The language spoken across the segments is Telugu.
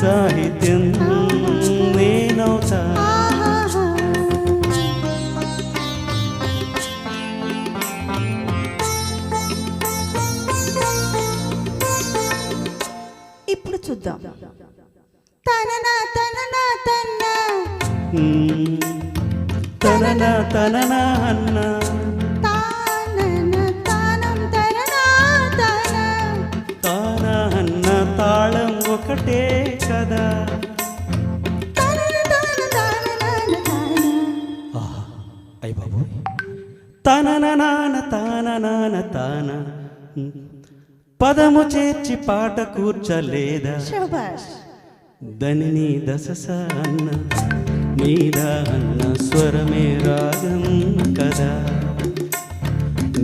సాహిత్యం నేనవుతా. ఇప్పుడు చూద్దాం. తననా తననా తన్నా తననా తననా అన్న తానన తానం తననా తన తానా అన్న తాళం ఒకటే కదా. తనన తన తానన తాన అయ్య బాబు తనన నాన తాన నాన తాన పదము చేర్చి పాట కూర్చలేదా. శభాష్. దని దశస అన్న మీద అన్న స్వరమే రాగం కదా.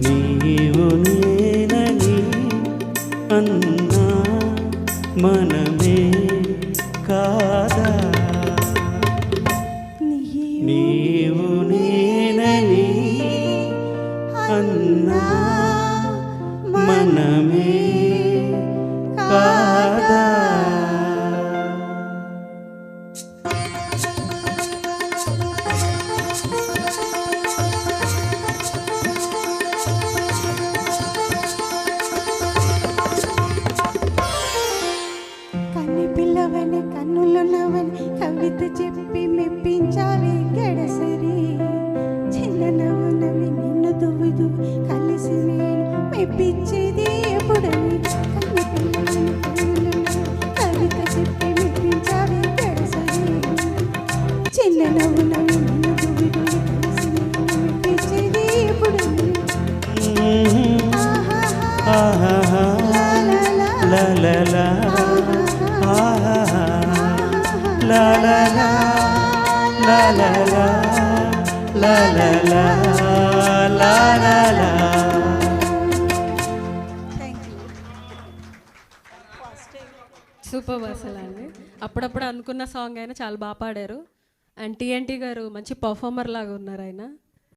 నీవు నేనని అన్నా మనమే కాదా. నీవు నేనని అన్నా మనమే కాదా. కన్ని పిల్లవని కన్నులున్నవని కవిత చెప్పి మెప్పించావి గడసరి. చిన్న నవ్వునవి నిన్ను దువ్వి దువ్వి కలిసి నేను మెప్పించేది ఎప్పుడని. కన్ని పిల్లవని కన్నులున్నవని కవిత చెప్పి మెప్పించావి గడసరి. చిన్న నవ్వునవి నిన్ను దువ్వి దువ్వి కలిసి నేను మెప్పించేది ఎప్పుడని. ఆహాహా లా లా లా ఆహాహా లా లా లా లా లా లా లా లా లా లా లా లా. సూపర్ అసలు అండి. అప్పుడప్పుడు అనుకున్న సాంగ్ అయినా చాలా బాగా పాడారు. అండ్ టీఎన్టీ గారు మంచి పర్ఫార్మర్ లాగా ఉన్నారు ఆయన.